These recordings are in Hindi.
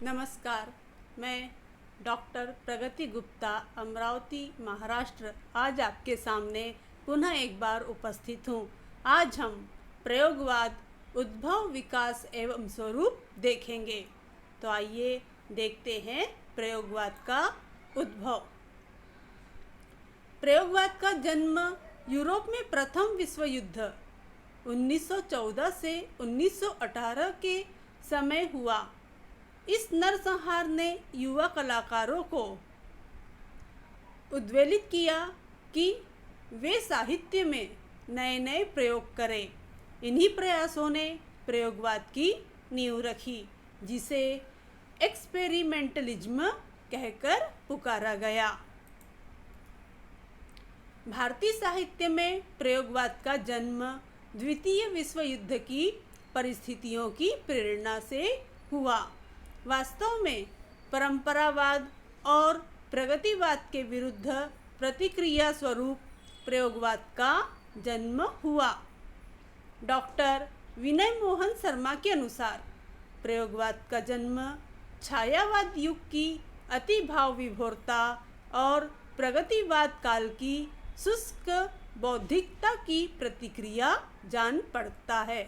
नमस्कार। मैं डॉक्टर प्रगति गुप्ता, अमरावती, महाराष्ट्र, आज आपके सामने पुनः एक बार उपस्थित हूँ। आज हम प्रयोगवाद, उद्भव, विकास एवं स्वरूप देखेंगे। तो आइए देखते हैं प्रयोगवाद का उद्भव। प्रयोगवाद का जन्म यूरोप में प्रथम विश्व युद्ध 1914 से 1918 के समय हुआ। इस नरसंहार ने युवा कलाकारों को उद्वेलित किया कि वे साहित्य में नए नए प्रयोग करें। इन्हीं प्रयासों ने प्रयोगवाद की नींव रखी, जिसे एक्सपेरिमेंटलिज्म कहकर पुकारा गया। भारतीय साहित्य में प्रयोगवाद का जन्म द्वितीय विश्व युद्ध की परिस्थितियों की प्रेरणा से हुआ। वास्तव में परंपरावाद और प्रगतिवाद के विरुद्ध प्रतिक्रिया स्वरूप प्रयोगवाद का जन्म हुआ। डॉक्टर विनय मोहन शर्मा के अनुसार प्रयोगवाद का जन्म छायावाद युग की अति भाव विभोरता और प्रगतिवाद काल की शुष्क बौद्धिकता की प्रतिक्रिया जान पड़ता है।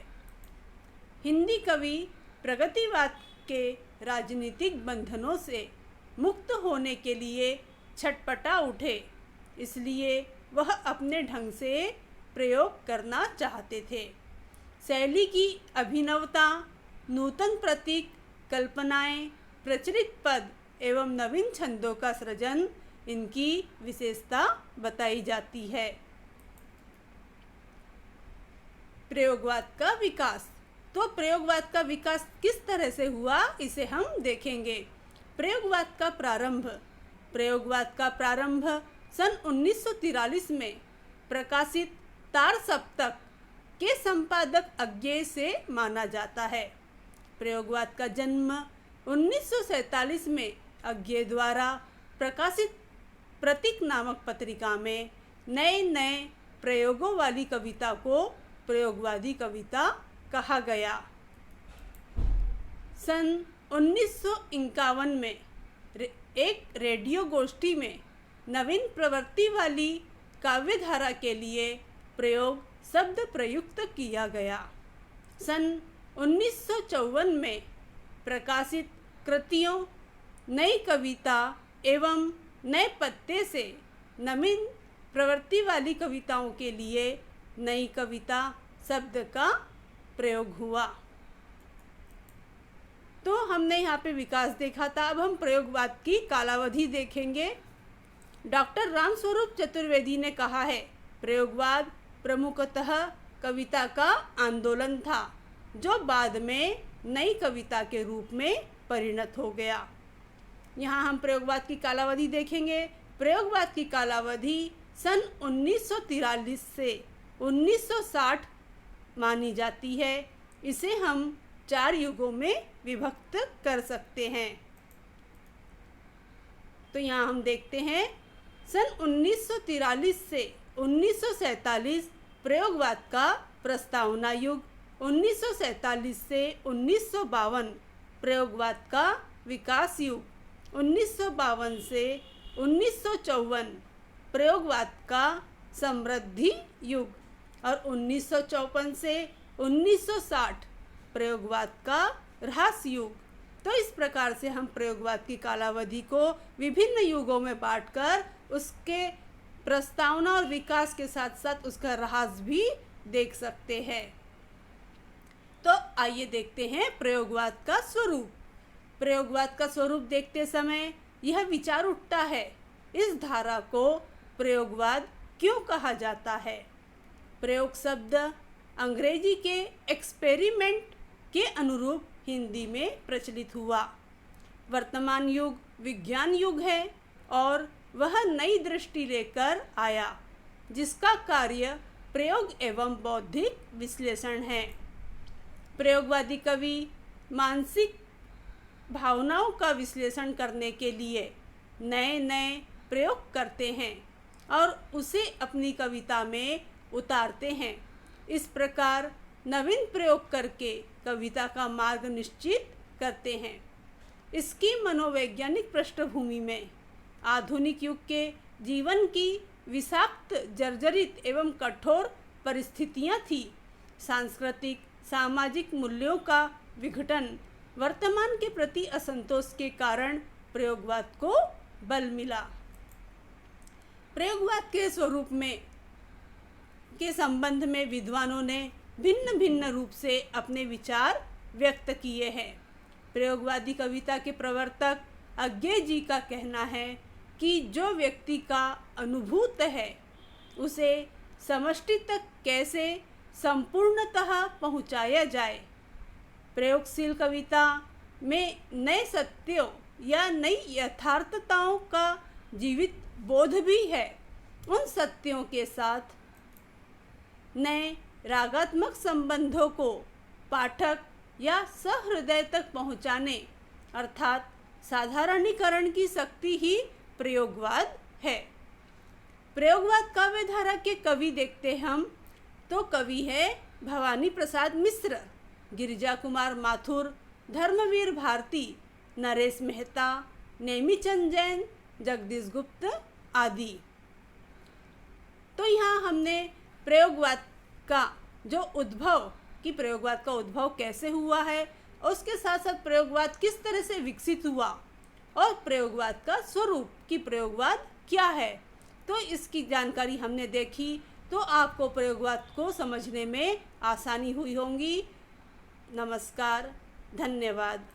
हिंदी कवि प्रगतिवाद के राजनीतिक बंधनों से मुक्त होने के लिए छटपटा उठे, इसलिए वह अपने ढंग से प्रयोग करना चाहते थे। शैली की अभिनवता, नूतन प्रतीक, कल्पनाएं, प्रचलित पद एवं नवीन छंदों का सृजन इनकी विशेषता बताई जाती है। प्रयोगवाद का विकास। तो प्रयोगवाद का विकास किस तरह से हुआ, इसे हम देखेंगे। प्रयोगवाद का प्रारंभ। प्रयोगवाद का प्रारंभ सन 1943 में प्रकाशित तार सप्तक के संपादक अज्ञेय से माना जाता है। प्रयोगवाद का जन्म 1947 में अज्ञेय द्वारा प्रकाशित प्रतीक नामक पत्रिका में नए नए प्रयोगों वाली कविता को प्रयोगवादी कविता कहा गया। सन 1951 में एक रेडियो गोष्ठी में नवीन प्रवृत्ति वाली काव्यधारा के लिए प्रयोग शब्द प्रयुक्त किया गया। सन 1954 में प्रकाशित कृतियों नई कविता एवं नए पत्ते से नवीन प्रवृत्ति वाली कविताओं के लिए नई कविता शब्द का प्रयोग हुआ। तो हमने यहाँ पे विकास देखा था। अब हम प्रयोगवाद की कालावधि देखेंगे। डॉक्टर रामस्वरूप चतुर्वेदी ने कहा है, प्रयोगवाद प्रमुखतः कविता का आंदोलन था, जो बाद में नई कविता के रूप में परिणत हो गया। यहाँ हम प्रयोगवाद की कालावधि देखेंगे। प्रयोगवाद की कालावधि सन 1943 से 1960 मानी जाती है। इसे हम 4 युगों में विभक्त कर सकते हैं। तो यहाँ हम देखते हैं, सन 1943 से 1947 प्रयोगवाद का प्रस्तावना युग, 1947 से 1952 प्रयोगवाद का विकास युग, 1952 से 1954 प्रयोगवाद का समृद्धि युग और 1954 से 1960 प्रयोगवाद का ह्रास युग। तो इस प्रकार से हम प्रयोगवाद की कालावधि को विभिन्न युगों में बांटकर उसके प्रस्तावना और विकास के साथ साथ उसका ह्रास भी देख सकते हैं। तो आइए देखते हैं प्रयोगवाद का स्वरूप। प्रयोगवाद का स्वरूप देखते समय यह विचार उठता है, इस धारा को प्रयोगवाद क्यों कहा जाता है। प्रयोग शब्द अंग्रेजी के एक्सपेरिमेंट के अनुरूप हिंदी में प्रचलित हुआ। वर्तमान युग विज्ञान युग है और वह नई दृष्टि लेकर आया, जिसका कार्य प्रयोग एवं बौद्धिक विश्लेषण है। प्रयोगवादी कवि मानसिक भावनाओं का विश्लेषण करने के लिए नए नए प्रयोग करते हैं और उसे अपनी कविता में उतारते हैं। इस प्रकार नवीन प्रयोग करके कविता का मार्ग निश्चित करते हैं। इसकी मनोवैज्ञानिक पृष्ठभूमि में आधुनिक युग के जीवन की विषाक्त, जर्जरित एवं कठोर परिस्थितियां थी। सांस्कृतिक, सामाजिक मूल्यों का विघटन, वर्तमान के प्रति असंतोष के कारण प्रयोगवाद को बल मिला। प्रयोगवाद के स्वरूप में के संबंध में विद्वानों ने भिन्न भिन्न रूप से अपने विचार व्यक्त किए हैं। प्रयोगवादी कविता के प्रवर्तक अज्ञे जी का कहना है कि जो व्यक्ति का अनुभूत है उसे समष्टि तक कैसे संपूर्णतः पहुँचाया जाए। प्रयोगशील कविता में नए सत्यों या नई यथार्थताओं का जीवित बोध भी है। उन सत्यों के साथ नए रागात्मक संबंधों को पाठक या सहृदय तक पहुँचाने अर्थात साधारणीकरण की शक्ति ही प्रयोगवाद है। प्रयोगवाद काव्य धारा के कवि देखते हम तो कवि है भवानी प्रसाद मिश्र, गिरिजा कुमार माथुर, धर्मवीर भारती, नरेश मेहता, नेमीचंद जैन, जगदीश गुप्त आदि। तो यहाँ हमने प्रयोगवाद का जो उद्भव कि प्रयोगवाद का उद्भव कैसे हुआ है, उसके साथ साथ प्रयोगवाद किस तरह से विकसित हुआ और प्रयोगवाद का स्वरूप कि प्रयोगवाद क्या है, तो इसकी जानकारी हमने देखी। तो आपको प्रयोगवाद को समझने में आसानी हुई होगी। नमस्कार, धन्यवाद।